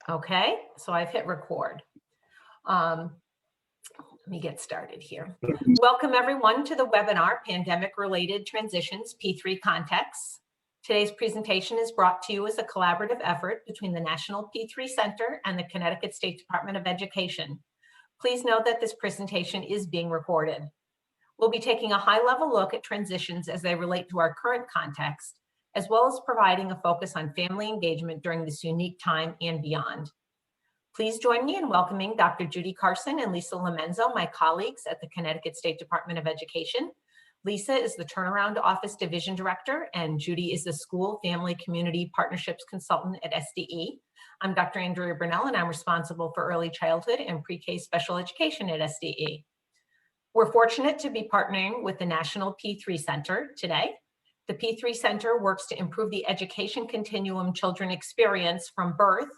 Okay, so I've hit record. Let me get started here. Welcome everyone to the webinar, Pandemic-Related Transitions, P3 Contexts. Today's presentation is brought to you as a collaborative effort between the National P3 Center and the Connecticut State Department of Education. Please note that this presentation is being recorded. We'll be taking a high-level look at transitions as they relate to our current context, as well as providing a focus on family engagement during this unique time and beyond. Please join me in welcoming Dr. Judy Carson and Lisa Lomenzo, my colleagues at the Connecticut State Department of Education. Lisa is the Turnaround Office Division Director, and Judy is the School Family Community Partnerships Consultant at SDE. I'm Dr. Andrea Burnell, and I'm responsible for early childhood and pre-K special education at SDE. We're fortunate to be partnering with the National P3 Center today. The P3 Center works to improve the education continuum children experience from birth,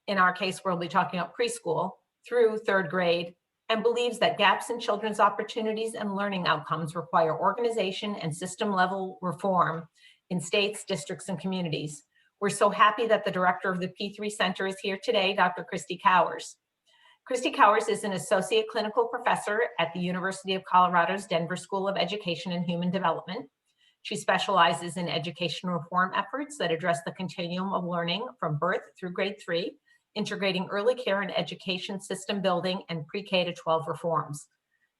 in our case, we'll be talking about preschool, through third grade, and believes that gaps in children's opportunities and learning outcomes require organization and system-level reform in states, districts, and communities. We're so happy that the director of the P3 Center is here today, Dr. Christy Cowers. Christy Cowers is an associate clinical professor at the University of Colorado's Denver School of Education and Human Development. She specializes in education reform efforts that address the continuum of learning from birth through grade 3, integrating early care and education system building and pre-K to 12 reforms.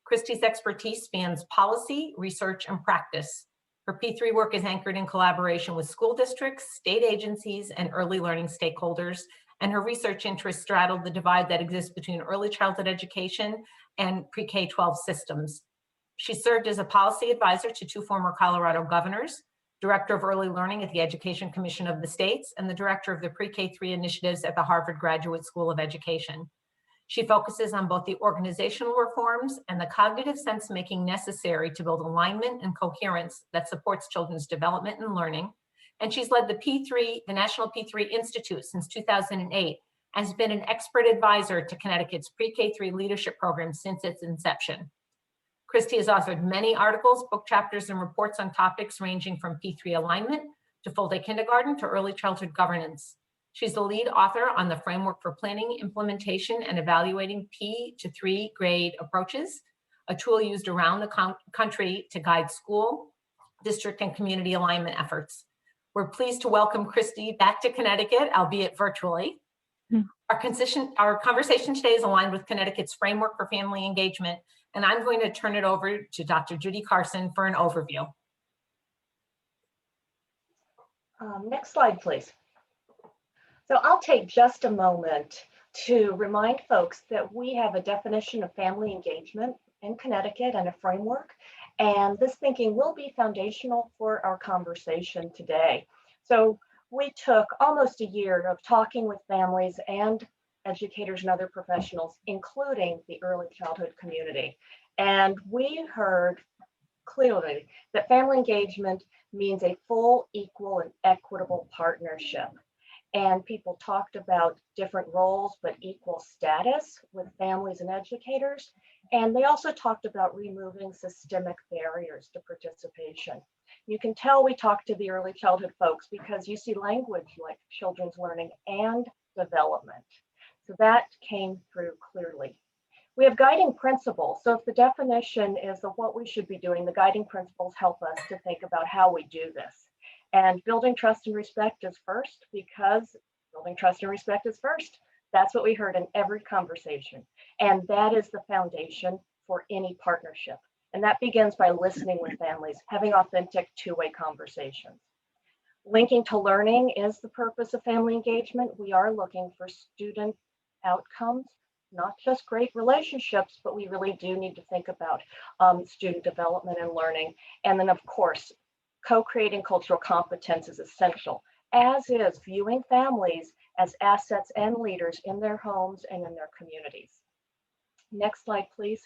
Christy's expertise spans policy, research, and practice. Her P3 work is anchored in collaboration with school districts, state agencies, and early learning stakeholders, and her research interests straddle the divide that exists between early childhood education and pre-K-12 systems. She served as a policy advisor to 2 former Colorado governors, Director of Early Learning at the Education Commission of the States, and the Director of the Pre-K-3 initiatives at the Harvard Graduate School of Education. She focuses on both the organizational reforms and the cognitive sense-making necessary to build alignment and coherence that supports children's development and learning. And she's led the National P3 Institute since 2008, and has been an expert advisor to Connecticut's Pre-K-3 leadership program since its inception. Christy has authored many articles, book chapters, and reports on topics ranging from P3 alignment to full-day kindergarten to early childhood governance. She's the lead author on the Framework for Planning, Implementation, and Evaluating P to 3 grade approaches, a tool used around the country to guide school, district, and community alignment efforts. We're pleased to welcome Christy back to Connecticut, albeit virtually. Our conversation today is aligned with Connecticut's Framework for Family Engagement, and I'm going to turn it over to Dr. Judy Carson for an overview. Next slide, please. So I'll take just a moment to remind folks that we have a definition of family engagement in Connecticut and a framework, and this thinking will be foundational for our conversation today. So we took almost a year of talking with families and educators and other professionals, including the early childhood community. And we heard clearly that family engagement means a full, equal, and equitable partnership. And people talked about different roles, but equal status with families and educators. And they also talked about removing systemic barriers to participation. You can tell we talked to the early childhood folks because you see language like children's learning and development. So that came through clearly. We have guiding principles. So if the definition is of what we should be doing, the guiding principles help us to think about how we do this. And building trust and respect is first, because building trust and respect is first. That's what we heard in every conversation. And that is the foundation for any partnership. And that begins by listening with families, having authentic two-way conversations. Linking to learning is the purpose of family engagement. We are looking for student outcomes, not just great relationships, but we really do need to think about student development and learning. And then, of course, co-creating cultural competence is essential, as is viewing families as assets and leaders in their homes and in their communities. Next slide, please.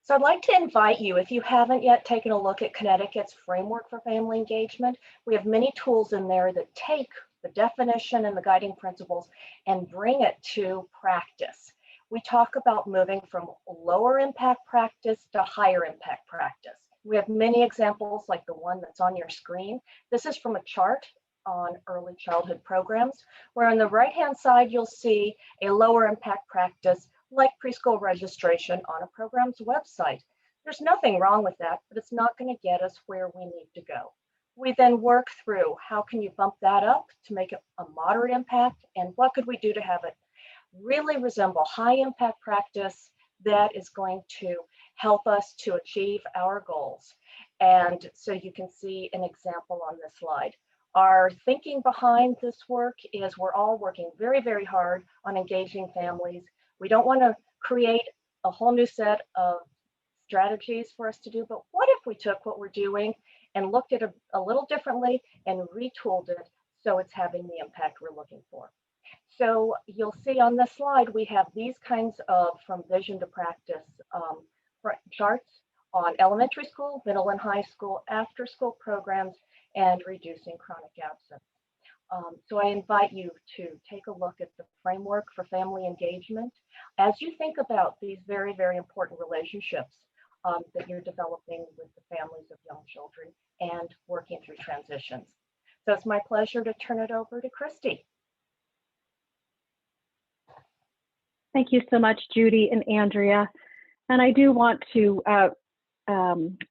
So I'd like to invite you, if you haven't yet taken a look at Connecticut's Framework for Family Engagement, we have many tools in there that take the definition and the guiding principles and bring it to practice. We talk about moving from lower impact practice to higher impact practice. We have many examples like the one that's on your screen. This is from a chart on early childhood programs, where on the right-hand side, you'll see a lower impact practice like preschool registration on a program's website. There's nothing wrong with that, but it's not going to get us where we need to go. We then work through how can you bump that up to make it a moderate impact, and what could we do to have it really resemble high impact practice that is going to help us to achieve our goals. And so you can see an example on this slide. Our thinking behind this work is we're all working very, very hard on engaging families. We don't want to create a whole new set of strategies for us to do, but what if we took what we're doing and looked at it a little differently and retooled it so it's having the impact we're looking for? So you'll see on this slide, we have these kinds of from vision to practice charts on elementary school, middle and high school, after school programs, and reducing chronic absence. So I invite you to take a look at the framework for family engagement as you think about these very, very important relationships that you're developing with the families of young children and working through transitions. So it's my pleasure to turn it over to Christy. Thank you so much, Judy and Andrea. And I do want to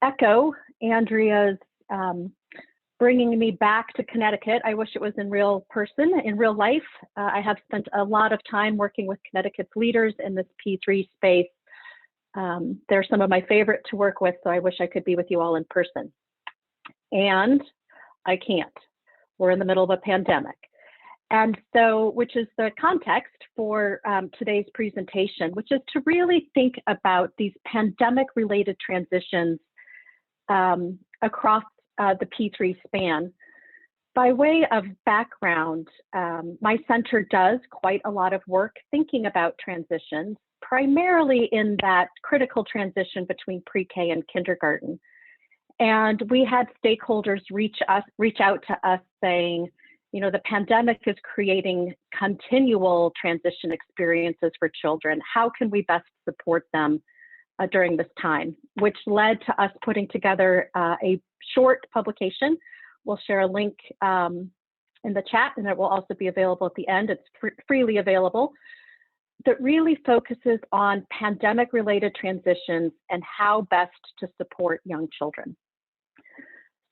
echo Andrea's bringing me back to Connecticut. I wish it was in real person, in real life. I have spent a lot of time working with Connecticut's leaders in this P3 space. They're some of my favorite to work with, so I wish I could be with you all in person. And I can't. We're in the middle of a pandemic. And so, which is the context for today's presentation, which is to really think about these pandemic-related transitions across the P3 span. By way of background, my center does quite a lot of work thinking about transitions, primarily in that critical transition between pre-K and kindergarten. And we had stakeholders reach out to us saying, you know, the pandemic is creating continual transition experiences for children. How can we best support them during this time? Which led to us putting together a short publication. We'll share a link in the chat, and it will also be available at the end. It's freely available. That really focuses on pandemic-related transitions and how best to support young children.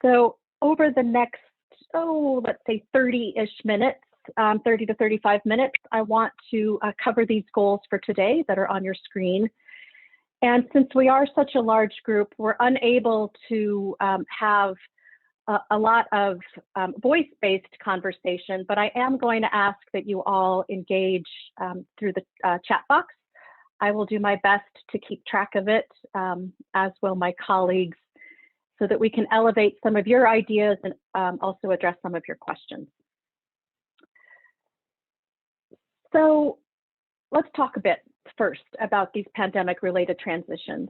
So over the next, let's say 30-ish minutes, 30 to 35 minutes, I want to cover these goals for today that are on your screen. And since we are such a large group, we're unable to have a lot of voice-based conversation, but I am going to ask that you all engage through the chat box. I will do my best to keep track of it, as will my colleagues, so that we can elevate some of your ideas and also address some of your questions. So let's talk a bit first about these pandemic-related transitions.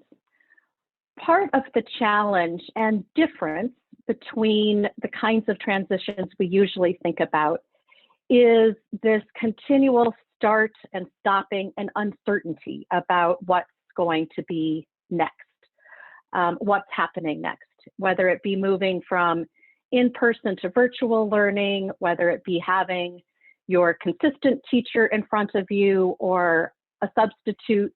Part of the challenge and difference between the kinds of transitions we usually think about is this continual start and stopping and uncertainty about what's going to be next, what's happening next, whether it be moving from in-person to virtual learning, whether it be having your consistent teacher in front of you or a substitute,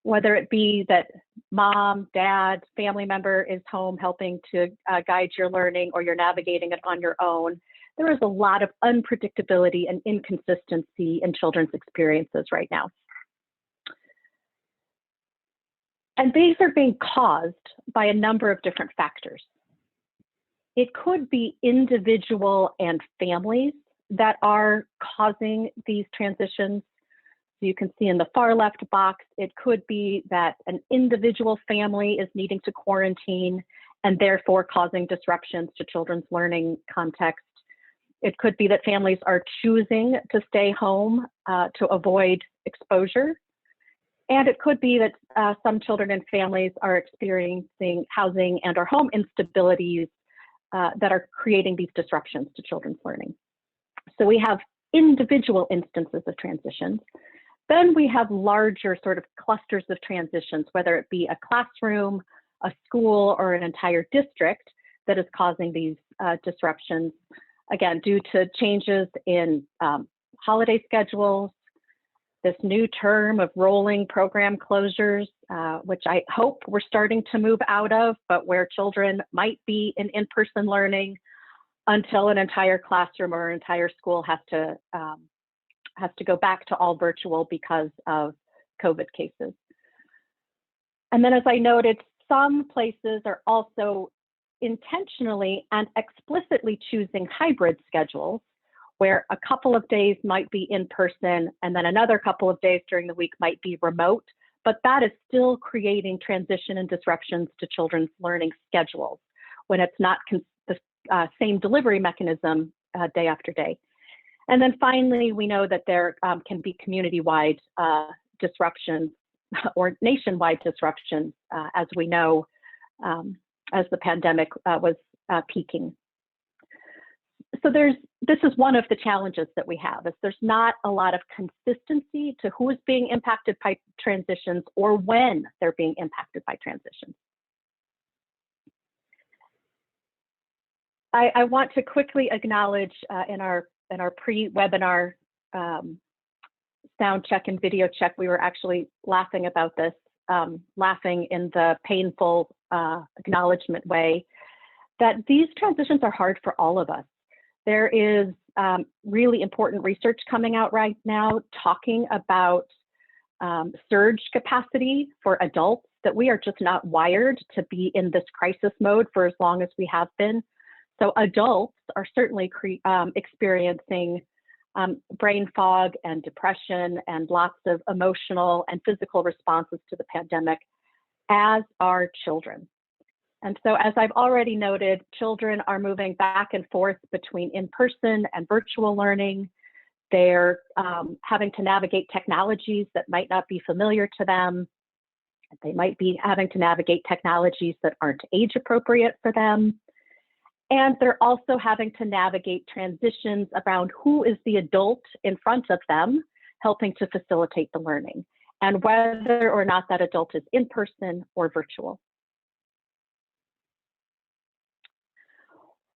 whether it be that mom, dad, family member is home helping to guide your learning, or you're navigating it on your own. There is a lot of unpredictability and inconsistency in children's experiences right now. And these are being caused by a number of different factors. It could be individual and families that are causing these transitions. So you can see in the far left box, it could be that an individual family is needing to quarantine and therefore causing disruptions to children's learning context. It could be that families are choosing to stay home to avoid exposure. And it could be that some children and families are experiencing housing and or home instabilities that are creating these disruptions to children's learning. So we have individual instances of transitions. Then we have larger sort of clusters of transitions, whether it be a classroom, a school, or an entire district that is causing these disruptions, again, due to changes in holiday schedules, this new term of rolling program closures, which I hope we're starting to move out of, but where children might be in in-person learning until an entire classroom or an entire school has to go back to all virtual because of COVID cases. And then, as I noted, some places are also intentionally and explicitly choosing hybrid schedules, where a couple of days might be in person and then another couple of days during the week might be remote, but that is still creating transition and disruptions to children's learning schedules when it's not the same delivery mechanism day after day. And then finally, we know that there can be community-wide disruptions or nationwide disruptions, as we know, as the pandemic was peaking. So this is one of the challenges that we have, is there's not a lot of consistency to who is being impacted by transitions or when they're being impacted by transitions. I want to quickly acknowledge in our pre-webinar sound check and video check, we were actually laughing about this, laughing in the painful acknowledgement way, that these transitions are hard for all of us. There is really important research coming out right now talking about surge capacity for adults, that we are just not wired to be in this crisis mode for as long as we have been. So adults are certainly experiencing brain fog and depression and lots of emotional and physical responses to the pandemic, as are children. And so, as I've already noted, children are moving back and forth between in-person and virtual learning. They're having to navigate technologies that might not be familiar to them. They might be having to navigate technologies that aren't age appropriate for them. And they're also having to navigate transitions around who is the adult in front of them, helping to facilitate the learning, and whether or not that adult is in person or virtual.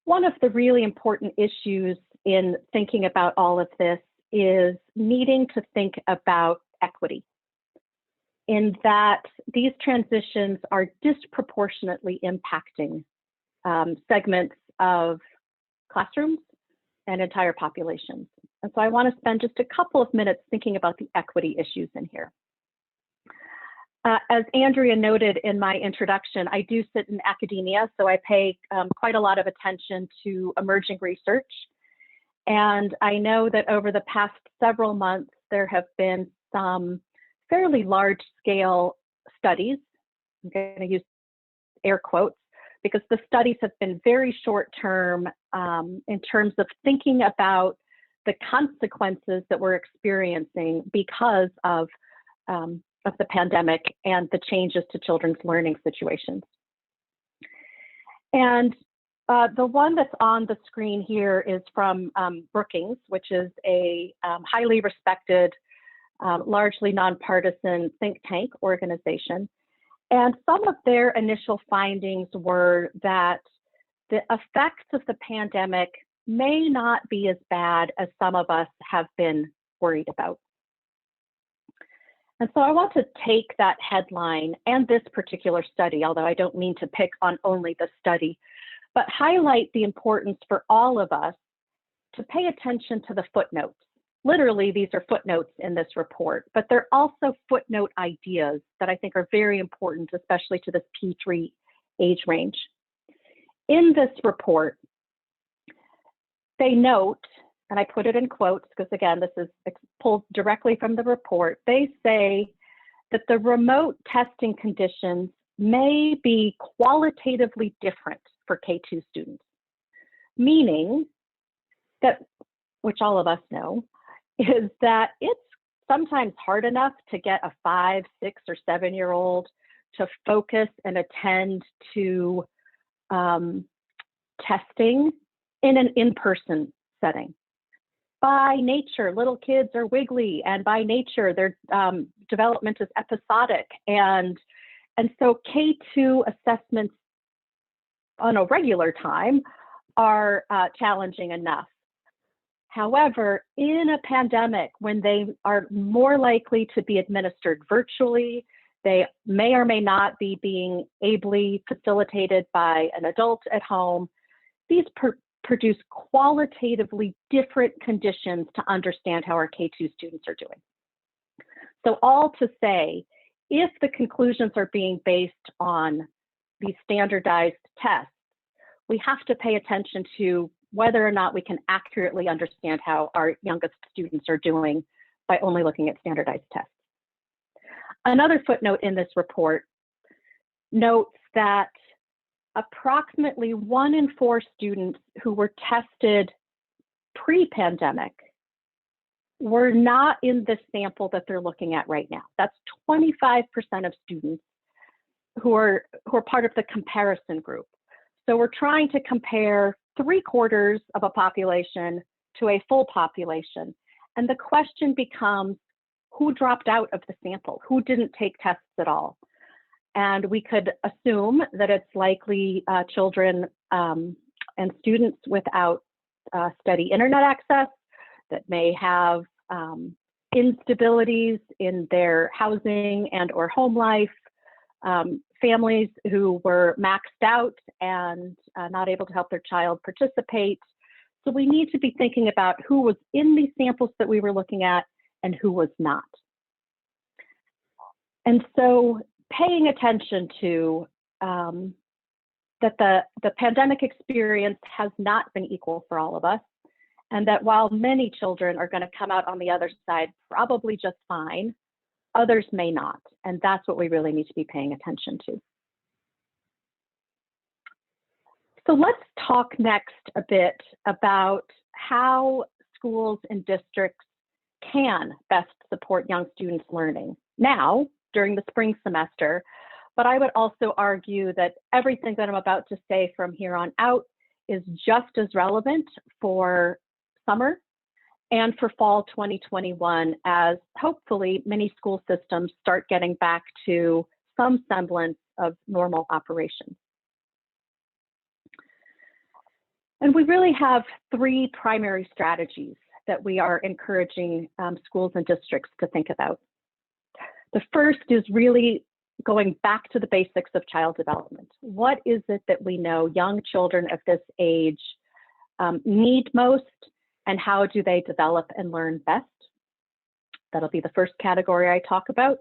One of the really important issues in thinking about all of this is needing to think about equity, in that these transitions are disproportionately impacting segments of classrooms and entire populations. And so I want to spend just a couple of minutes thinking about the equity issues in here. As Andrea noted in my introduction, I do sit in academia, so I pay quite a lot of attention to emerging research. And I know that over the past several months, there have been some fairly large scale studies. I'm going to use air quotes, because the studies have been very short term in terms of thinking about the consequences that we're experiencing because of the pandemic and the changes to children's learning situations. And the one that's on the screen here is from Brookings, which is a highly respected, largely nonpartisan think tank organization. And some of their initial findings were that the effects of the pandemic may not be as bad as some of us have been worried about. And so I want to take that headline and this particular study, although I don't mean to pick on only the study, but highlight the importance for all of us to pay attention to the footnotes. Literally, these are footnotes in this report, but they're also footnote ideas that I think are very important, especially to this P3 age range. In this report, they note, and I put it in quotes because again, this is pulled directly from the report, they say that the remote testing conditions may be qualitatively different for K2 students, meaning that, which all of us know, is that it's sometimes hard enough to get a 5, 6, or 7-year-old to focus and attend to testing in an in-person setting. By nature, little kids are wiggly, and by nature, their development is episodic. And so K2 assessments on a regular time are challenging enough. However, in a pandemic, when they are more likely to be administered virtually, they may or may not be being ably facilitated by an adult at home. These produce qualitatively different conditions to understand how our K-2 students are doing. So all to say, if the conclusions are being based on these standardized tests, we have to pay attention to whether or not we can accurately understand how our youngest students are doing by only looking at standardized tests. Another footnote in this report notes that approximately 1 in 4 students who were tested pre-pandemic were not in this sample that they're looking at right now. That's 25% of students who are part of the comparison group. So we're trying to compare 3/4 of a population to a full population. And the question becomes, who dropped out of the sample? Who didn't take tests at all? And we could assume that it's likely children and students without steady internet access, that may have instabilities in their housing and or home life, families who were maxed out and not able to help their child participate. So we need to be thinking about who was in these samples that we were looking at and who was not. And so paying attention to that the pandemic experience has not been equal for all of us, and that while many children are going to come out on the other side probably just fine, others may not. And that's what we really need to be paying attention to. So let's talk next a bit about how schools and districts can best support young students' learning now during the spring semester. But I would also argue that everything that I'm about to say from here on out is just as relevant for summer and for fall 2021, as hopefully many school systems start getting back to some semblance of normal operations. And we really have 3 primary strategies that we are encouraging schools and districts to think about. The first is really going back to the basics of child development. What is it that we know young children of this age need most, and how do they develop and learn best? That'll be the first category I talk about.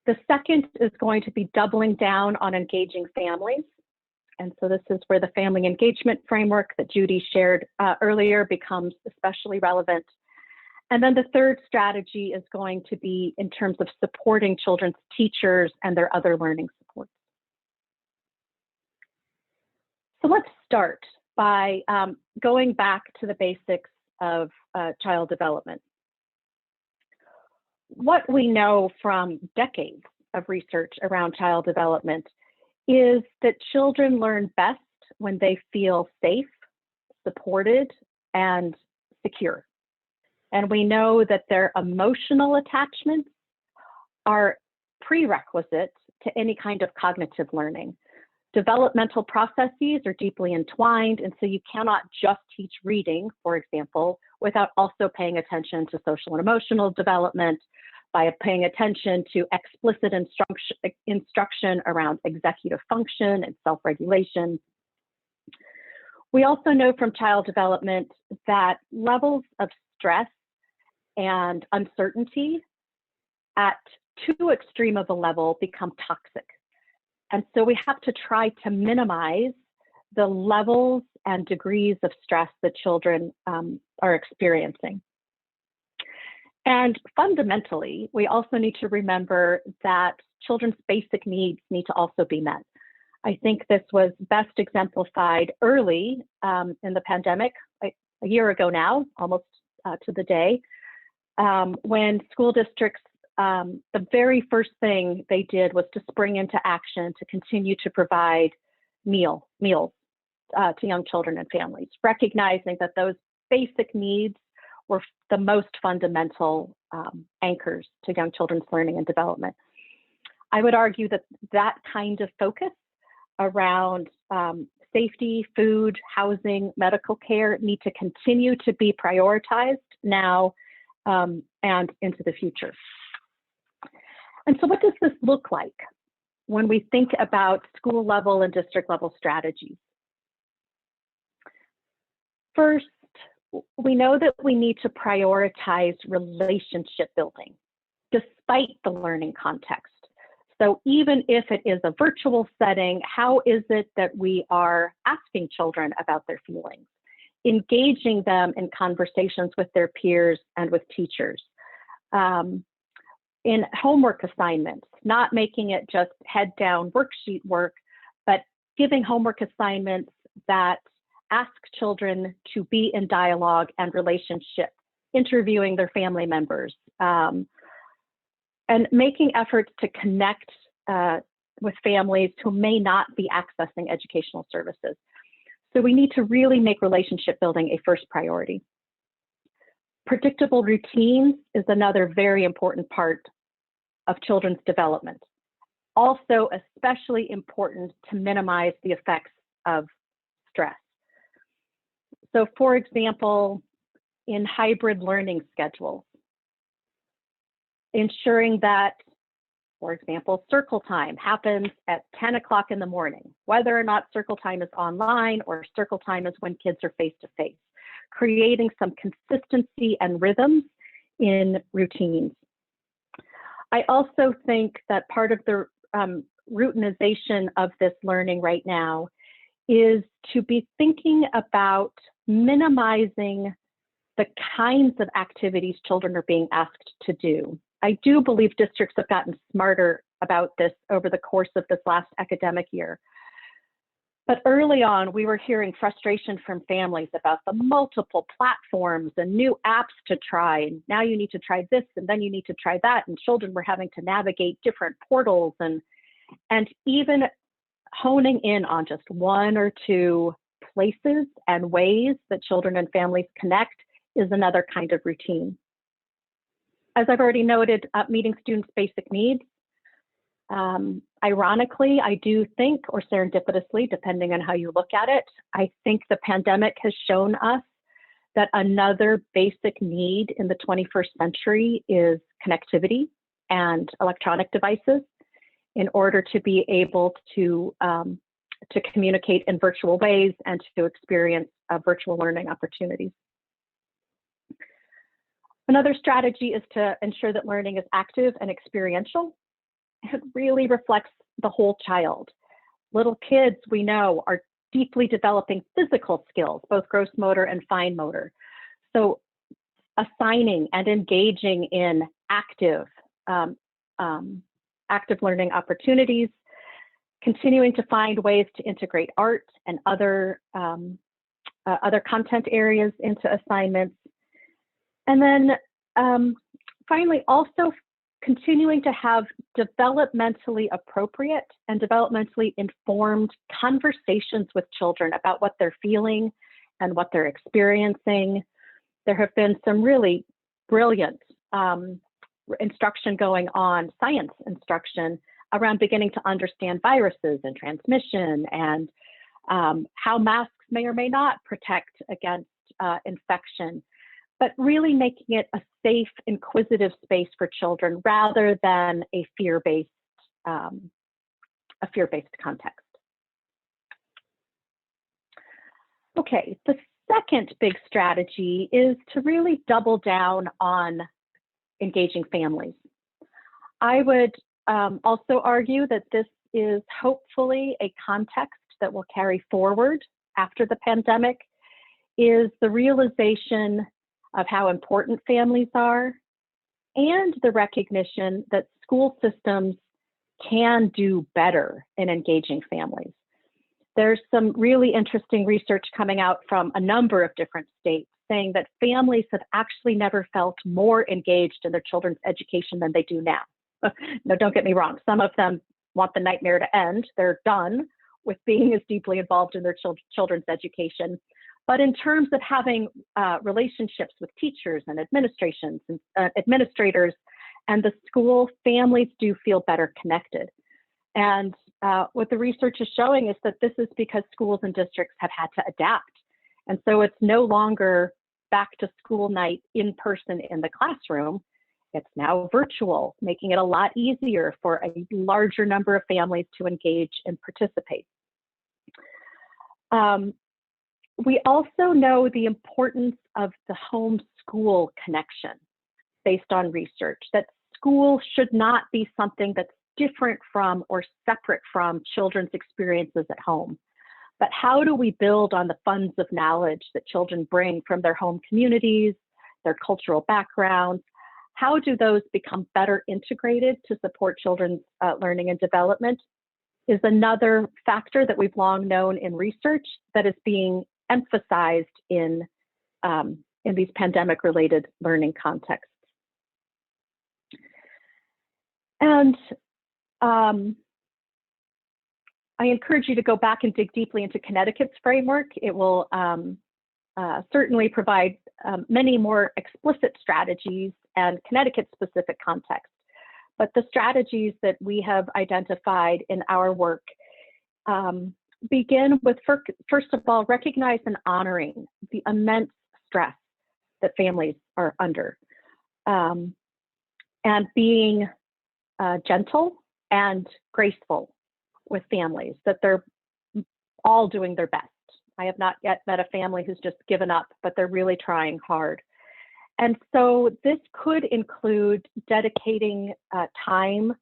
The second is going to be doubling down on engaging families. And so this is where the family engagement framework that Judy shared earlier becomes especially relevant. And then the third strategy is going to be in terms of supporting children's teachers and their other learning supports. So let's start by going back to the basics of child development. What we know from decades of research around child development is that children learn best when they feel safe, supported, and secure. And we know that their emotional attachments are prerequisites to any kind of cognitive learning. Developmental processes are deeply entwined, and so you cannot just teach reading, for example, without also paying attention to social and emotional development, by paying attention to explicit instruction around executive function and self-regulation. We also know from child development that levels of stress and uncertainty at too extreme of a level become toxic. And so we have to try to minimize the levels and degrees of stress that children are experiencing. And fundamentally, we also need to remember that children's basic needs need to also be met. I think this was best exemplified early in the pandemic, a year ago now, almost to the day, when school districts, the very first thing they did was to spring into action to continue to provide meals to young children and families, recognizing that those basic needs were the most fundamental anchors to young children's learning and development. I would argue that that kind of focus around safety, food, housing, medical care need to continue to be prioritized now and into the future. And so what does this look like when we think about school level and district level strategies? First, we know that we need to prioritize relationship building despite the learning context. So even if it is a virtual setting, how is it that we are asking children about their feelings, engaging them in conversations with their peers and with teachers? In homework assignments, not making it just head down worksheet work, but giving homework assignments that ask children to be in dialogue and relationship, interviewing their family members, and making efforts to connect with families who may not be accessing educational services. So we need to really make relationship building a first priority. Predictable routines is another very important part of children's development. Also, especially important to minimize the effects of stress. So for example, in hybrid learning schedules, ensuring that, for example, circle time happens at 10 o'clock in the morning, whether or not circle time is online or circle time is when kids are face-to-face, creating some consistency and rhythms in routines. I also think that part of the routinization of this learning right now is to be thinking about minimizing the kinds of activities children are being asked to do. I do believe districts have gotten smarter about this over the course of this last academic year. But early on, we were hearing frustration from families about the multiple platforms and new apps to try. And now you need to try this, and then you need to try that. And children were having to navigate different portals and even honing in on just one or two places and ways that children and families connect is another kind of routine. As I've already noted, meeting students' basic needs. Ironically, I do think, or serendipitously, depending on how you look at it, I think the pandemic has shown us that another basic need in the 21st century is connectivity and electronic devices in order to be able to communicate in virtual ways and to experience virtual learning opportunities. Another strategy is to ensure that learning is active and experiential. It really reflects the whole child. Little kids, we know, are deeply developing physical skills, both gross motor and fine motor. So assigning and engaging in active learning opportunities, continuing to find ways to integrate art and other content areas into assignments. And then finally, also continuing to have developmentally appropriate and developmentally informed conversations with children about what they're feeling and what they're experiencing. There have been some really brilliant instruction going on, science instruction, around beginning to understand viruses and transmission and how masks may or may not protect against infection, but really making it a safe, inquisitive space for children rather than a fear-based context. Okay, the second big strategy is to really double down on engaging families. I would also argue that this is hopefully a context that will carry forward after the pandemic, is the realization of how important families are and the recognition that school systems can do better in engaging families. There's some really interesting research coming out from a number of different states saying that families have actually never felt more engaged in their children's education than they do now. Now, don't get me wrong, some of them want the nightmare to end. They're done with being as deeply involved in their children's education. But in terms of having relationships with teachers and administrators and the school, families do feel better connected. And what the research is showing is that this is because schools and districts have had to adapt. And so it's no longer back to school night in person in the classroom. It's now virtual, making it a lot easier for a larger number of families to engage and participate. We also know the importance of the home-school connection based on research, that school should not be something that's different from or separate from children's experiences at home. But how do we build on the funds of knowledge that children bring from their home communities, their cultural backgrounds? How do those become better integrated to support children's learning and development is another factor that we've long known in research that is being emphasized in these pandemic-related learning contexts. And I encourage you to go back and dig deeply into Connecticut's framework. It will certainly provide many more explicit strategies and Connecticut-specific context. But the strategies that we have identified in our work begin with, first of all, recognize and honoring the immense stress that families are under, and being gentle and graceful with families, that they're all doing their best. I have not yet met a family who's just given up, but they're really trying hard. And so this could include dedicating time,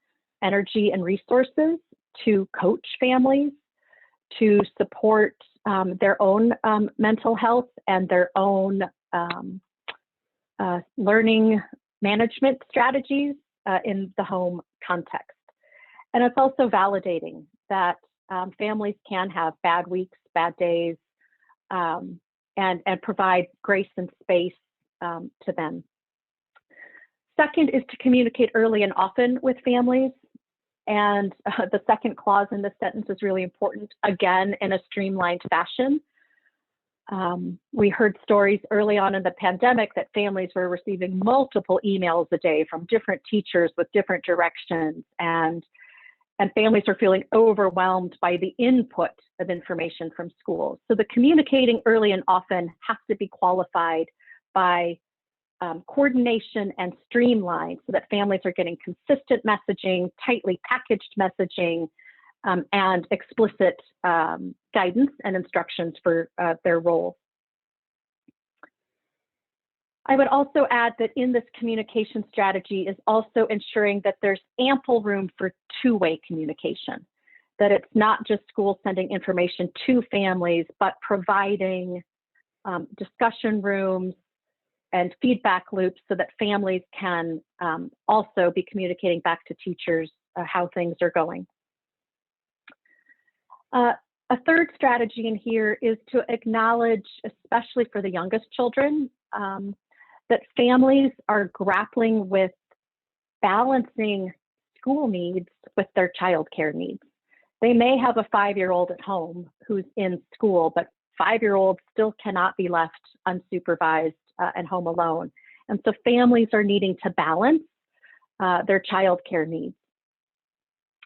energy, and resources to coach families, to support their own mental health and their own learning management strategies in the home context. And it's also validating that families can have bad weeks, bad days, and provide grace and space to them. Second is to communicate early and often with families. And the second clause in this sentence is really important, again, in a streamlined fashion. We heard stories early on in the pandemic that families were receiving multiple emails a day from different teachers with different directions, and families are feeling overwhelmed by the input of information from schools. So the communicating early and often has to be qualified by coordination and streamlined so that families are getting consistent messaging, tightly packaged messaging, and explicit guidance and instructions for their role. I would also add that in this communication strategy is also ensuring that there's ample room for two-way communication, that it's not just schools sending information to families, but providing discussion rooms and feedback loops so that families can also be communicating back to teachers how things are going. A third strategy in here is to acknowledge, especially for the youngest children, that families are grappling with balancing school needs with their childcare needs. They may have a 5-year-old at home who's in school, but 5-year-olds still cannot be left unsupervised and home alone. And so families are needing to balance their childcare needs.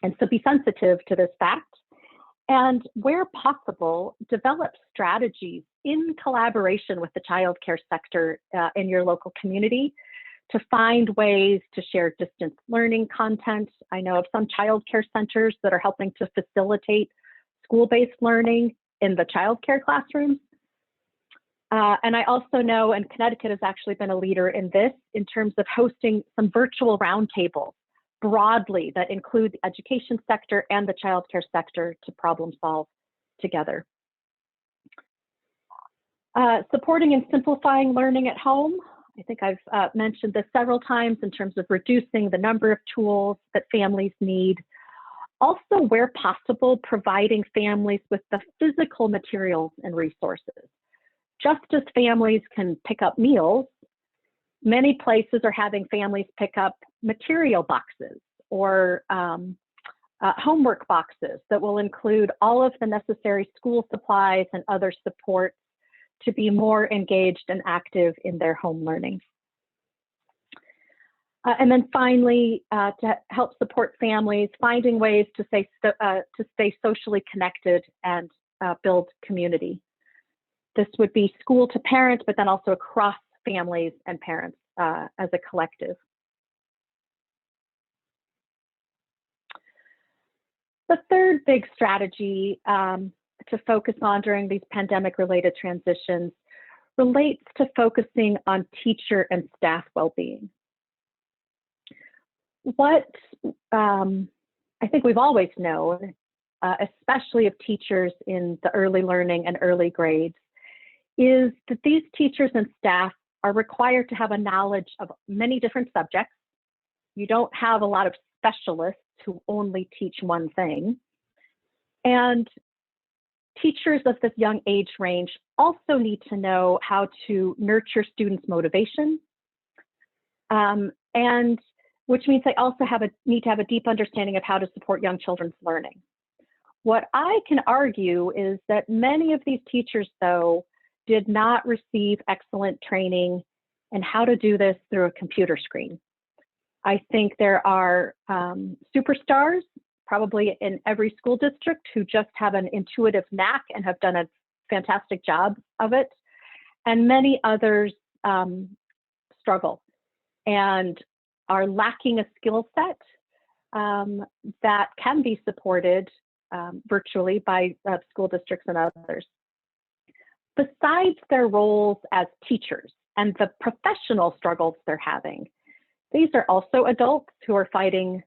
And so be sensitive to this fact. And where possible, develop strategies in collaboration with the childcare sector in your local community to find ways to share distance learning content. I know of some childcare centers that are helping to facilitate school-based learning in the childcare classrooms. And I also know, and Connecticut has actually been a leader in this, in terms of hosting some virtual roundtables broadly that include the education sector and the childcare sector to problem solve together. Supporting and simplifying learning at home. I think I've mentioned this several times in terms of reducing the number of tools that families need. Also, where possible, providing families with the physical materials and resources. Just as families can pick up meals, many places are having families pick up material boxes or homework boxes that will include all of the necessary school supplies and other supports to be more engaged and active in their home learning. And then finally, to help support families, finding ways to stay socially connected and build community. This would be school to parents, but then also across families and parents as a collective. The third big strategy to focus on during these pandemic-related transitions relates to focusing on teacher and staff well-being. What I think we've always known, especially of teachers in the early learning and early grades, is that these teachers and staff are required to have a knowledge of many different subjects. You don't have a lot of specialists who only teach one thing. And teachers of this young age range also need to know how to nurture students' motivation, and which means they also need to have a deep understanding of how to support young children's learning. What I can argue is that many of these teachers, though, did not receive excellent training in how to do this through a computer screen. I think there are superstars, probably in every school district, who just have an intuitive knack and have done a fantastic job of it. And many others struggle and are lacking a skill set that can be supported virtually by school districts and others. Besides their roles as teachers and the professional struggles they're having, these are also adults who are fighting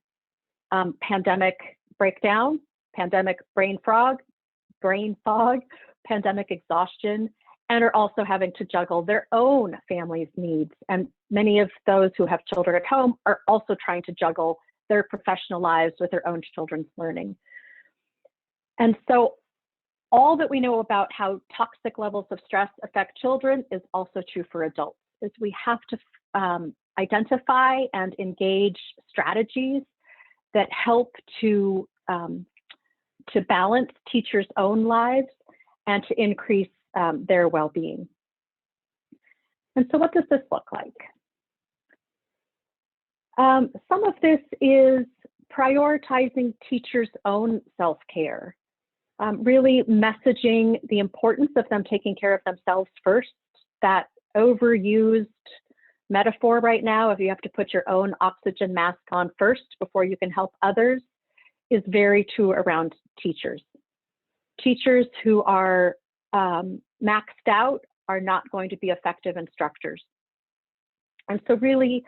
pandemic breakdown, pandemic brain fog, pandemic exhaustion, and are also having to juggle their own family's needs. And many of those who have children at home are also trying to juggle their professional lives with their own children's learning. And so all that we know about how toxic levels of stress affect children is also true for adults, is we have to identify and engage strategies that help to balance teachers' own lives and to increase their well-being. And so what does this look like? Some of this is prioritizing teachers' own self-care, really messaging the importance of them taking care of themselves first. That overused metaphor right now, if you have to put your own oxygen mask on first before you can help others, is very true around teachers. Teachers who are maxed out are not going to be effective instructors. And so really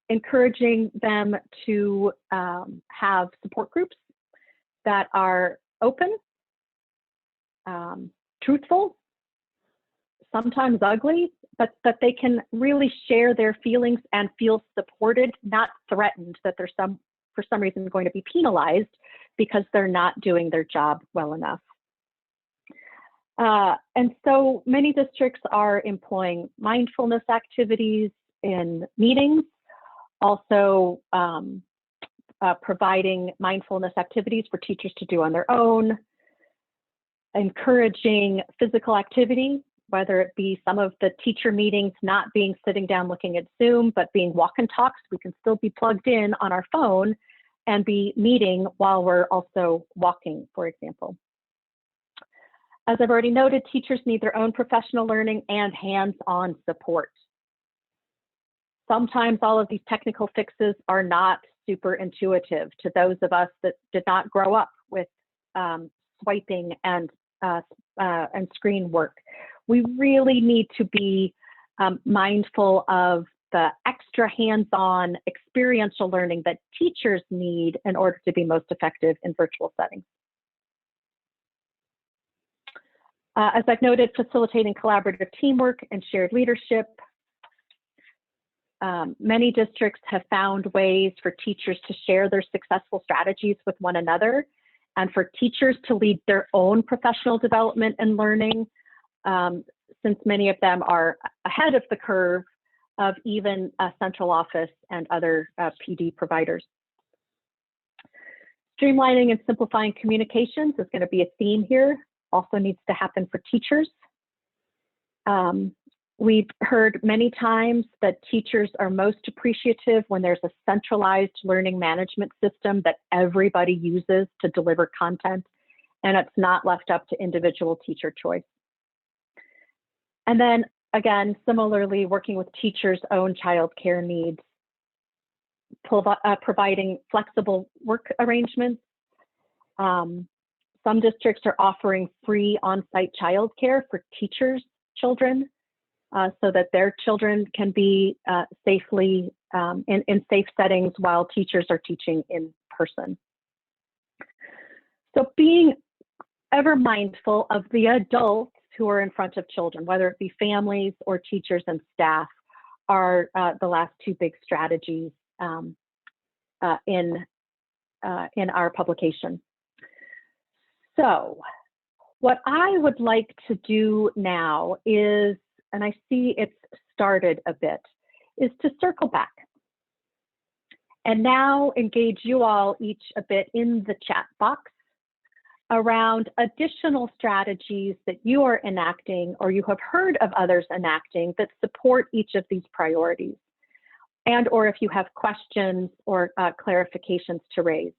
encouraging them to have support groups that are open, truthful, sometimes ugly, but that they can really share their feelings and feel supported, not threatened that they're for some reason going to be penalized because they're not doing their job well enough. And so many districts are employing mindfulness activities in meetings, also providing mindfulness activities for teachers to do on their own, encouraging physical activity, whether it be some of the teacher meetings not being sitting down looking at Zoom, but being walk and talks. We can still be plugged in on our phone and be meeting while we're also walking, for example. As I've already noted, teachers need their own professional learning and hands-on support. Sometimes all of these technical fixes are not super intuitive to those of us that did not grow up with swiping and screen work. We really need to be mindful of the extra hands-on experiential learning that teachers need in order to be most effective in virtual settings. As I've noted, facilitating collaborative teamwork and shared leadership. Many districts have found ways for teachers to share their successful strategies with one another, and for teachers to lead their own professional development and learning, since many of them are ahead of the curve of even a central office and other PD providers. Streamlining and simplifying communications is going to be a theme here, also needs to happen for teachers. We've heard many times that teachers are most appreciative when there's a centralized learning management system that everybody uses to deliver content, and it's not left up to individual teacher choice. And then again, similarly, working with teachers' own childcare needs, providing flexible work arrangements. Some districts are offering free on-site childcare for teachers' children so that their children can be safely in safe settings while teachers are teaching in person. So being ever mindful of the adults who are in front of children, whether it be families or teachers and staff, are the last two big strategies in our publication. So what I would like to do now is, and I see it's started a bit, is to circle back and now engage you all each a bit in the chat box around additional strategies that you are enacting or you have heard of others enacting that support each of these priorities, and or if you have questions or clarifications to raise.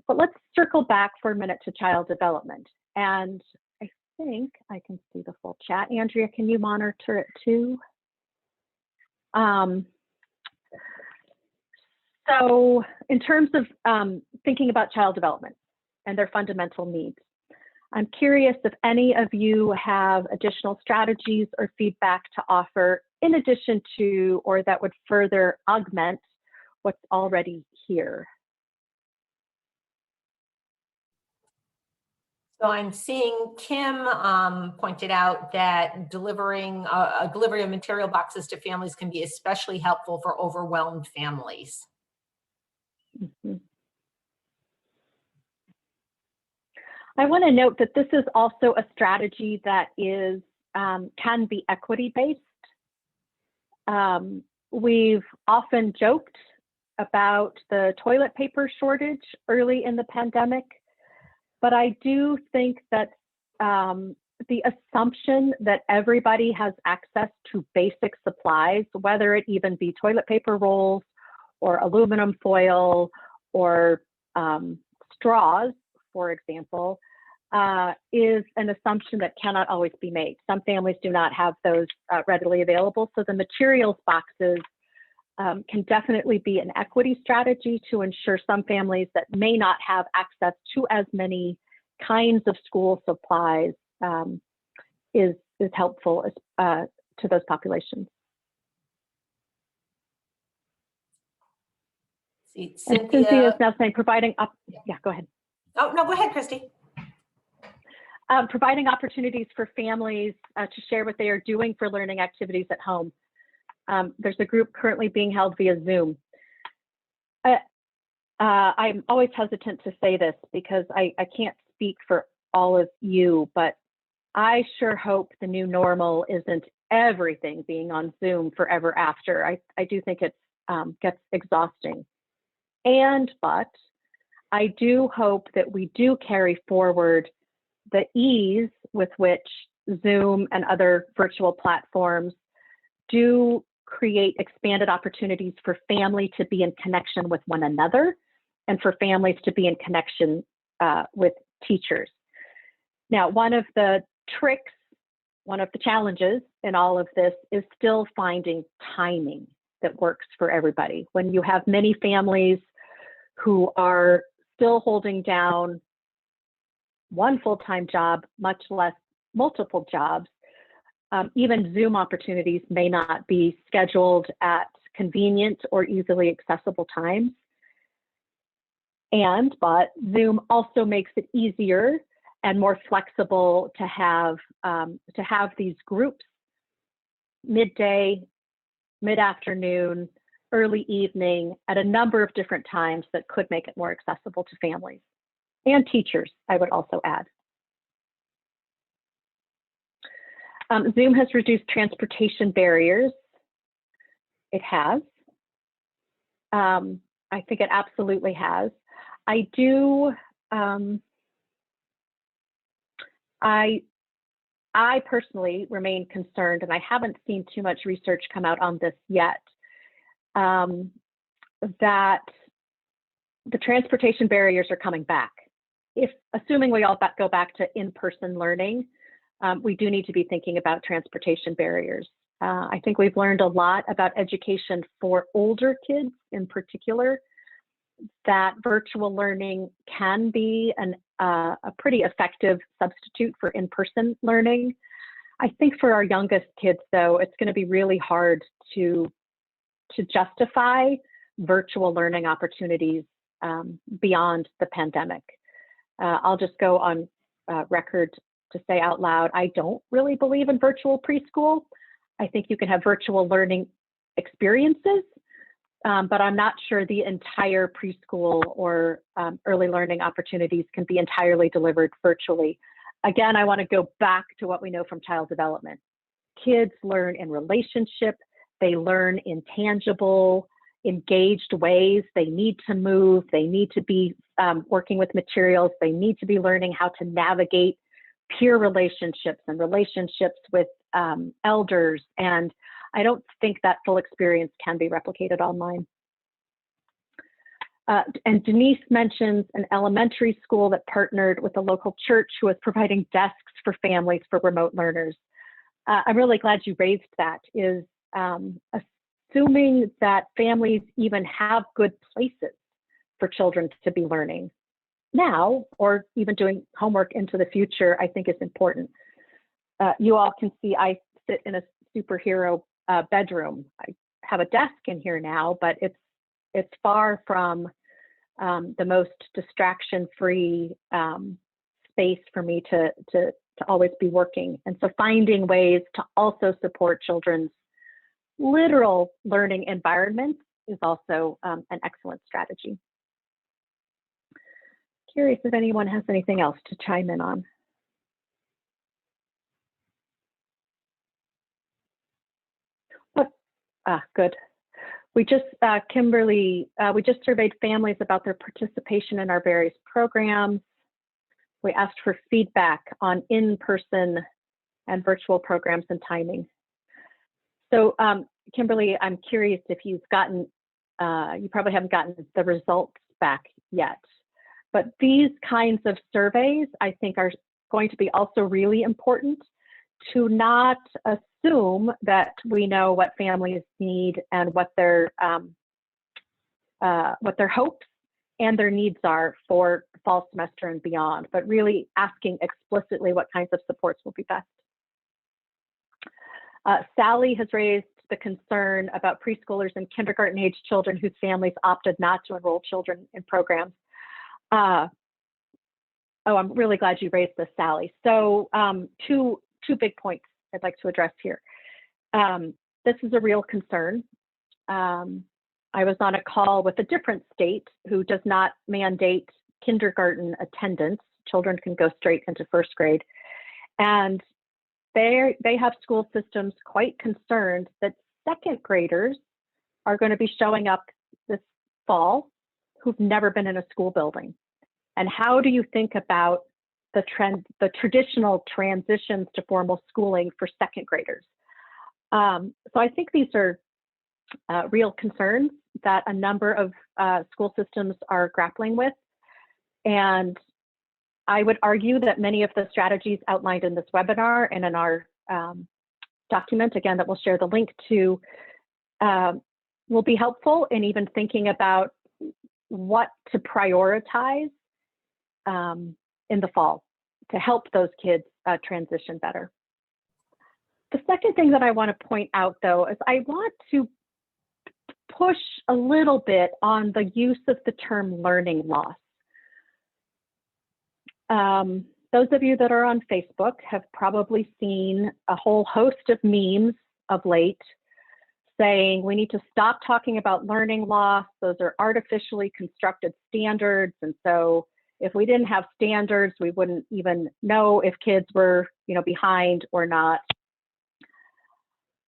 But let's circle back for a minute to child development. And I think I can see the full chat. Andrea, can you monitor it too? So in terms of thinking about child development and their fundamental needs, I'm curious if any of you have additional strategies or feedback to offer in addition to, or that would further augment what's already here. So I'm seeing Kim pointed out that delivering a delivery of material boxes to families can be especially helpful for overwhelmed families. Mm-hmm. I want to note that this is also a strategy that is can be equity-based. We've often joked about the toilet paper shortage early in the pandemic, but I do think that the assumption that everybody has access to basic supplies, whether it even be toilet paper rolls or aluminum foil or straws, for example, is an assumption that cannot always be made. Some families do not have those readily available, so the materials boxes can definitely be an equity strategy to ensure some families that may not have access to as many kinds of school supplies is helpful to those populations. See, Cynthia is now saying providing yeah, go ahead. Oh, no, go ahead, Christy. Providing opportunities for families to share what they are doing for learning activities at home. There's a group currently being held via Zoom. I'm always hesitant to say this because I can't speak for all of you, but I sure hope the new normal isn't everything being on Zoom forever after. I do think it gets exhausting. But I do hope that we do carry forward the ease with which Zoom and other virtual platforms do create expanded opportunities for family to be in connection with one another and for families to be in connection with teachers. Now, one of the tricks, one of the challenges in all of this is still finding timing that works for everybody. When you have many families who are still holding down one full-time job, much less multiple jobs, even Zoom opportunities may not be scheduled at convenient or easily accessible times. But Zoom also makes it easier and more flexible to have these groups midday, mid-afternoon, early evening at a number of different times that could make it more accessible to families and teachers, I would also add. Zoom has reduced transportation barriers. It has. I think it absolutely has. I do, I personally remain concerned, and I haven't seen too much research come out on this yet, that the transportation barriers are coming back. Assuming we all go back to in-person learning, we do need to be thinking about transportation barriers. I think we've learned a lot about education for older kids in particular, that virtual learning can be a pretty effective substitute for in-person learning. I think for our youngest kids, though, it's going to be really hard to justify virtual learning opportunities beyond the pandemic. I'll just go on record to say out loud, I don't really believe in virtual preschool. I think you can have virtual learning experiences, but I'm not sure the entire preschool or early learning opportunities can be entirely delivered virtually. Again, I want to go back to what we know from child development. Kids learn in relationship, they learn in tangible, engaged ways. They need to move, they need to be working with materials, they need to be learning how to navigate peer relationships and relationships with elders. And I don't think that full experience can be replicated online. And Denise mentions an elementary school that partnered with a local church who was providing desks for families for remote learners. I'm really glad you raised that, is assuming that families even have good places for children to be learning now, or even doing homework into the future, I think is important. You all can see I sit in a superhero bedroom. I have a desk in here now, but it's far from the most distraction-free space for me to always be working. And so finding ways to also support children's literal learning environments is also an excellent strategy. Curious if anyone has anything else to chime in on. Good. We just, Kimberly, we just surveyed families about their participation in our various programs. We asked for feedback on in-person and virtual programs and timing. So Kimberly, I'm curious if you've gotten, you probably haven't gotten the results back yet, but these kinds of surveys I think are going to be also really important to not assume that we know what families need and what their hopes and their needs are for fall semester and beyond, but really asking explicitly what kinds of supports will be best. Sally has raised the concern about preschoolers and kindergarten age children whose families opted not to enroll children in programs. Oh, I'm really glad you raised this, Sally. So two big points I'd like to address here. This is a real concern. I was on a call with a different state who does not mandate kindergarten attendance. Children can go straight into first grade. And they have school systems quite concerned that second graders are going to be showing up this fall who've never been in a school building. And how do you think about the traditional transitions to formal schooling for second graders? So I think these are real concerns that a number of school systems are grappling with. And I would argue that many of the strategies outlined in this webinar and in our document, again, that we'll share the link to, will be helpful in even thinking about what to prioritize in the fall to help those kids transition better. The second thing that I want to point out, though, is I want to push a little bit on the use of the term learning loss. Those of you that are on Facebook have probably seen a whole host of memes of late saying we need to stop talking about learning loss. Those are artificially constructed standards. And so if we didn't have standards, we wouldn't even know if kids were, behind or not.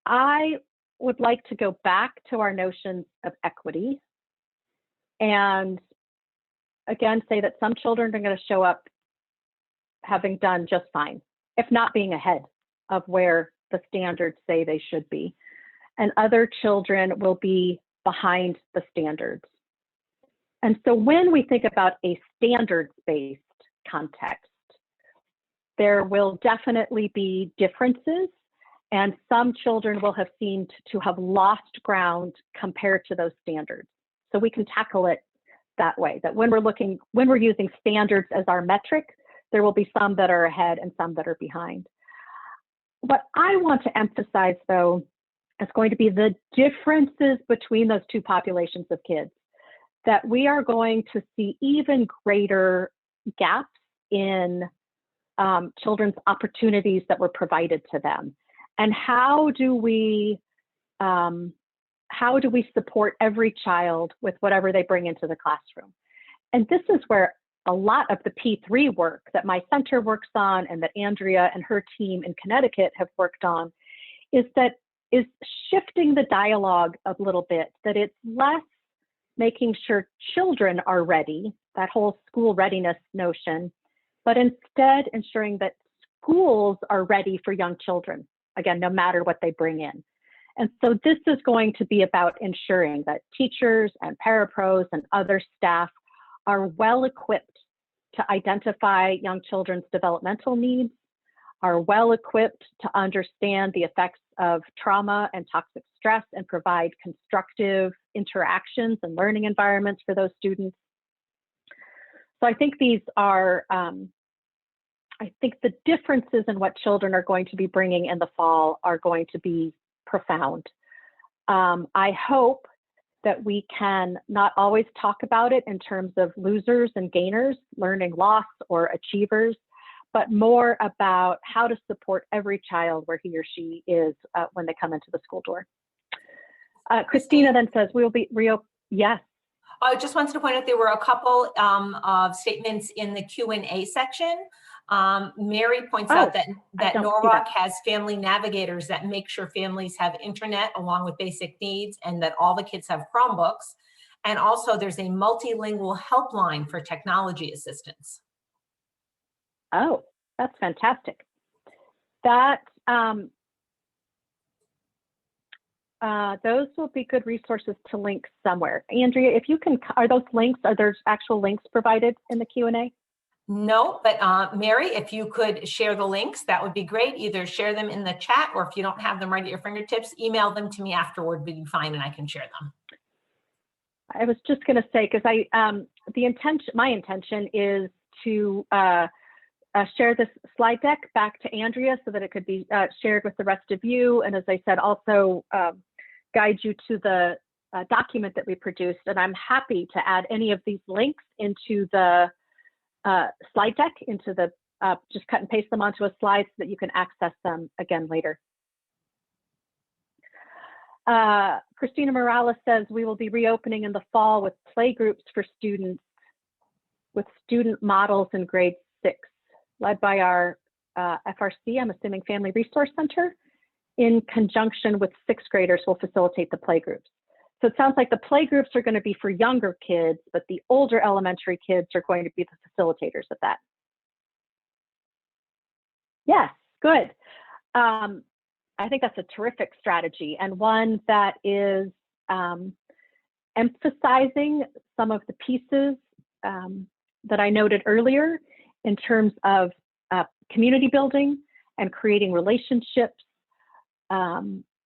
I would like to go back to our notions of equity and again say that some children are going to show up having done just fine, if not being ahead of where the standards say they should be, and other children will be behind the standards. And so when we think about a standards-based context, there will definitely be differences, and some children will have seemed to have lost ground compared to those standards. So we can tackle it that way, that when we're using standards as our metric, there will be some that are ahead and some that are behind. What I want to emphasize, though, is going to be the differences between those two populations of kids, that we are going to see even greater gaps in children's opportunities that were provided to them. And how do we support every child with whatever they bring into the classroom? And this is where a lot of the P3 work that my center works on and that Andrea and her team in Connecticut have worked on is shifting the dialogue a little bit, that it's less making sure children are ready, that whole school readiness notion, but instead ensuring that schools are ready for young children, again, no matter what they bring in. And so this is going to be about ensuring that teachers and parapros and other staff are well equipped to identify young children's developmental needs, are well equipped to understand the effects of trauma and toxic stress and provide constructive interactions and learning environments for those students. So I think these are, I think the differences in what children are going to be bringing in the fall are going to be profound. I hope that we can not always talk about it in terms of losers and gainers, learning loss or achievers, but more about how to support every child where he or she is when they come into the school door. Christina then says, we will be yes. I just wanted to point out there were a couple of statements in the Q&A section. Mary points out that Norwalk has family navigators that make sure families have internet along with basic needs and that all the kids have Chromebooks. And also there's a multilingual helpline for technology assistance. Oh, that's fantastic. That those will be good resources to link somewhere. Andrea, if you can, are there actual links provided in the Q&A? No, but Mary, if you could share the links, that would be great. Either share them in the chat, or if you don't have them right at your fingertips, email them to me afterward, would be fine, and I can share them. I was just going to say, because my intention is to share this slide deck back to Andrea so that it could be shared with the rest of you. And as I said, also guide you to the document that we produced. And I'm happy to add any of these links into the slide deck, into the, just cut and paste them onto a slide so that you can access them again later. Christina Morales says, we will be reopening in the fall with play groups for students with student models in grade 6, led by our FRC, I'm assuming Family Resource Center, in conjunction with 6th graders will facilitate the play groups. So it sounds like the play groups are going to be for younger kids, but the older elementary kids are going to be the facilitators of that. Yes, good. I think that's a terrific strategy, and one that is emphasizing some of the pieces that I noted earlier in terms of community building and creating relationships.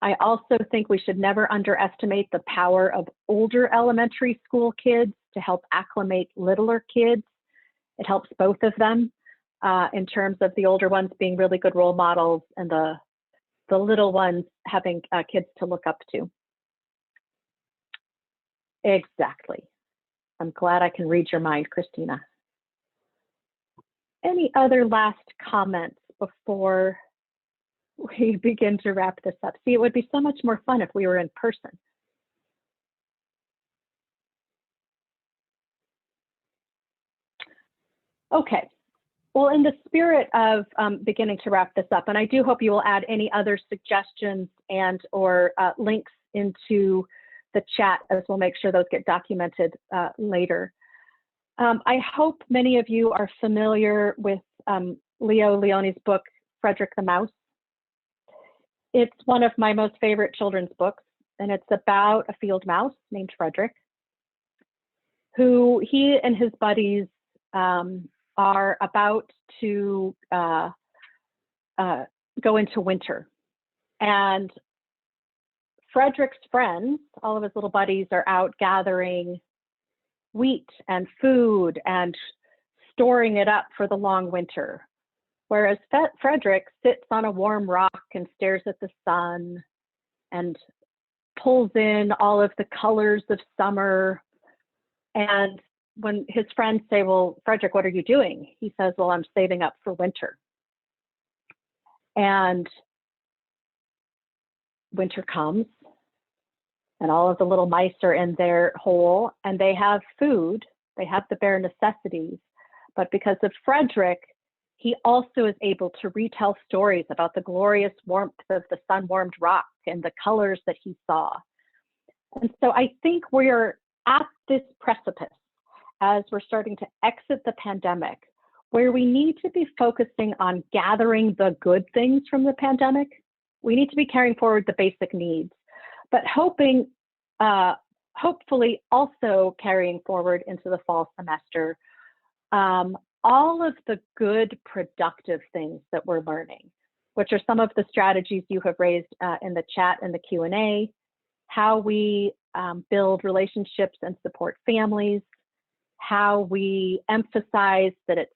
I also think we should never underestimate the power of older elementary school kids to help acclimate littler kids. It helps both of them in terms of the older ones being really good role models and the little ones having kids to look up to. Exactly. I'm glad I can read your mind, Christina. Any other last comments before we begin to wrap this up? See, it would be so much more fun if we were in person. Okay. Well, in the spirit of beginning to wrap this up, and I do hope you will add any other suggestions and or links into the chat, as we'll make sure those get documented later. I hope many of you are familiar with Leo Leone's book, Frederick the Mouse. It's one of my most favorite children's books, and it's about a field mouse named Frederick, who he and his buddies are about to go into winter. And Frederick's friends, all of his little buddies, are out gathering wheat and food and storing it up for the long winter. Whereas Frederick sits on a warm rock and stares at the sun and pulls in all of the colors of summer. And when his friends say, well, Frederick, what are you doing? He says, well, I'm saving up for winter. And winter comes, and all of the little mice are in their hole, and they have food, they have the bare necessities. But because of Frederick, he also is able to retell stories about the glorious warmth of the sun-warmed rock and the colors that he saw. And so I think we're at this precipice as we're starting to exit the pandemic, where we need to be focusing on gathering the good things from the pandemic. We need to be carrying forward the basic needs, but hopefully also carrying forward into the fall semester all of the good, productive things that we're learning, which are some of the strategies you have raised in the chat and the Q&A, how we build relationships and support families, how we emphasize that it's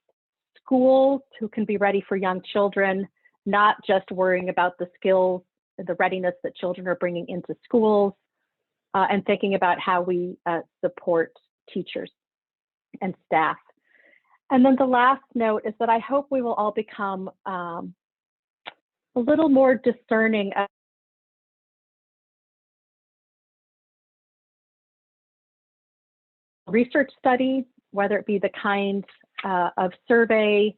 schools who can be ready for young children, not just worrying about the skills, the readiness that children are bringing into schools, and thinking about how we support teachers and staff. And then the last note is that I hope we will all become a little more discerning of research studies, whether it be the kind of survey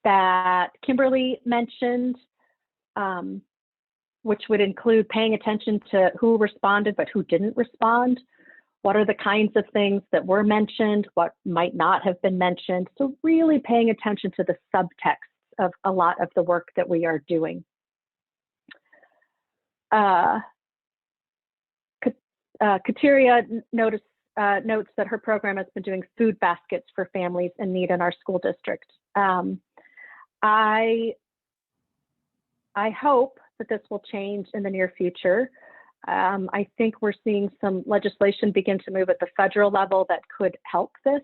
that Kimberly mentioned, which would include paying attention to who responded but who didn't respond. What are the kinds of things that were mentioned, what might not have been mentioned? So really paying attention to the subtext of a lot of the work that we are doing. Kateria notes that her program has been doing food baskets for families in need in our school district. I hope that this will change in the near future. I think we're seeing some legislation begin to move at the federal level that could help this,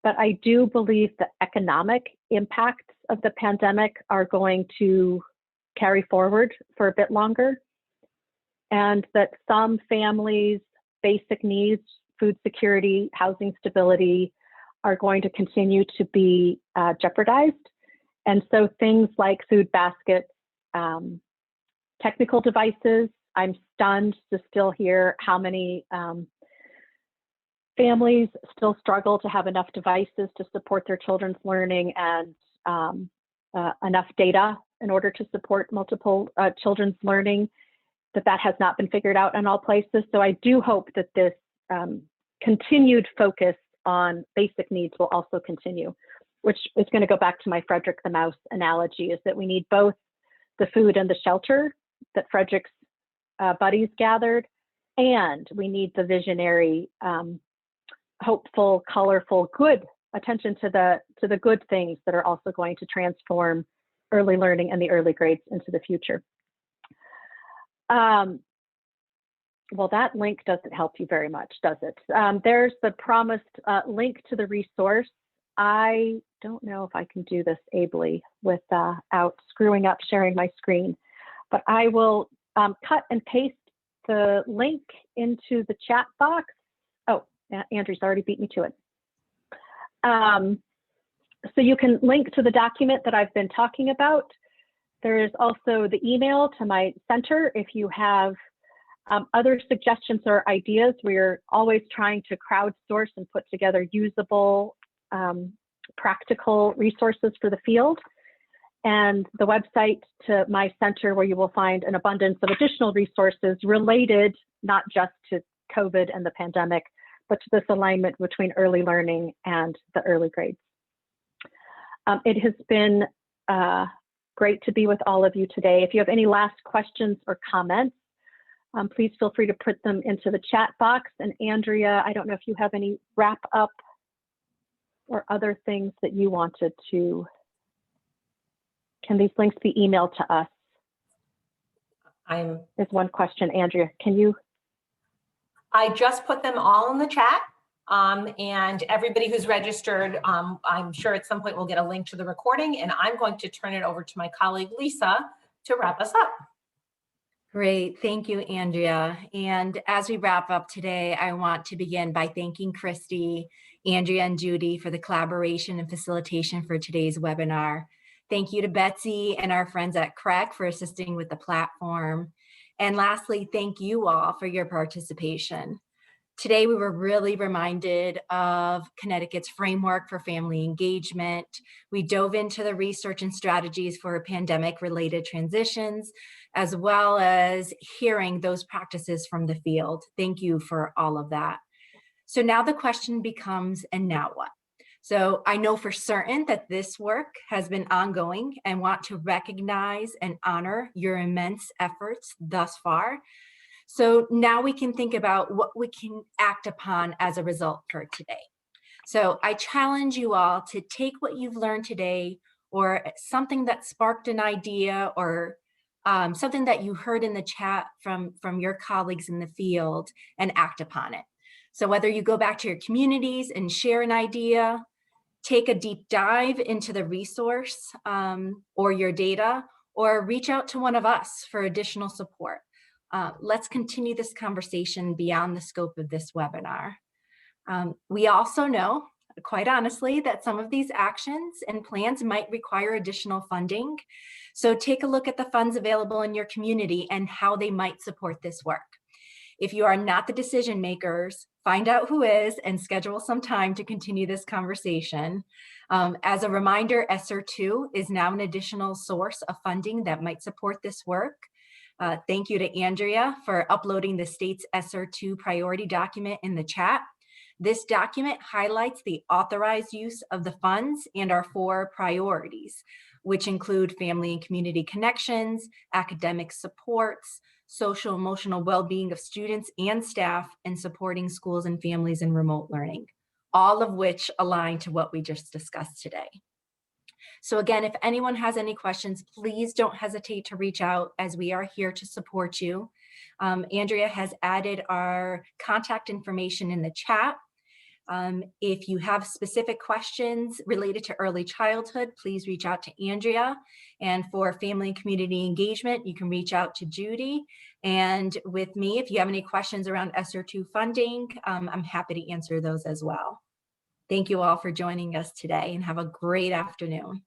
but I do believe the economic impacts of the pandemic are going to carry forward for a bit longer, and that some families' basic needs, food security, housing stability, are going to continue to be jeopardized. And so things like food baskets, technical devices, I'm stunned to still hear how many families still struggle to have enough devices to support their children's learning and enough data in order to support multiple children's learning, that has not been figured out in all places. So I do hope that this continued focus on basic needs will also continue, which is going to go back to my Frederick the Mouse analogy, is that we need both the food and the shelter that Frederick's buddies gathered, and we need the visionary, hopeful, colorful, good attention to the good things that are also going to transform early learning and the early grades into the future. Well, that link doesn't help you very much, does it? There's the promised link to the resource. I don't know if I can do this ably without screwing up sharing my screen, but I will cut and paste the link into the chat box. Oh, Andrew's already beat me to it. So you can link to the document that I've been talking about. There is also the email to my center if you have other suggestions or ideas. We're always trying to crowdsource and put together usable, practical resources for the field. And the website to my center, where you will find an abundance of additional resources related not just to COVID and the pandemic, but to this alignment between early learning and the early grades. It has been great to be with all of you today. If you have any last questions or comments, please feel free to put them into the chat box. And Andrea, I don't know if you have any wrap up or other things that you wanted to. Can these links be emailed to us? There's one question, Andrea. Can you? I just put them all in the chat. And everybody who's registered, I'm sure at some point we'll get a link to the recording, and I'm going to turn it over to my colleague, Lisa, to wrap us up. Great, thank you, Andrea. And as we wrap up today, I want to begin by thanking Christy, Andrea, and Judy for the collaboration and facilitation for today's webinar. Thank you to Betsy and our friends at CREC for assisting with the platform. And lastly, thank you all for your participation. Today, we were really reminded of Connecticut's framework for family engagement. We dove into the research and strategies for pandemic-related transitions, as well as hearing those practices from the field. Thank you for all of that. So now the question becomes, and now what? So I know for certain that this work has been ongoing and want to recognize and honor your immense efforts thus far. So now we can think about what we can act upon as a result for today. So I challenge you all to take what you've learned today, or something that sparked an idea, or something that you heard in the chat from your colleagues in the field, and act upon it. So whether you go back to your communities and share an idea, take a deep dive into the resource or your data, or reach out to one of us for additional support. Let's continue this conversation beyond the scope of this webinar. We also know, quite honestly, that some of these actions and plans might require additional funding. So take a look at the funds available in your community and how they might support this work. If you are not the decision makers, find out who is and schedule some time to continue this conversation. As a reminder, ESSER II is now an additional source of funding that might support this work. Thank you to Andrea for uploading the state's ESSER II priority document in the chat. This document highlights the authorized use of the funds and our 4 priorities, which include family and community connections, academic supports, social emotional well-being of students and staff, and supporting schools and families in remote learning, all of which align to what we just discussed today. So again, if anyone has any questions, please don't hesitate to reach out, as we are here to support you. Andrea has added our contact information in the chat. If you have specific questions related to early childhood, please reach out to Andrea. And for family and community engagement, you can reach out to Judy. And with me, if you have any questions around ESSER II funding, I'm happy to answer those as well. Thank you all for joining us today, and have a great afternoon.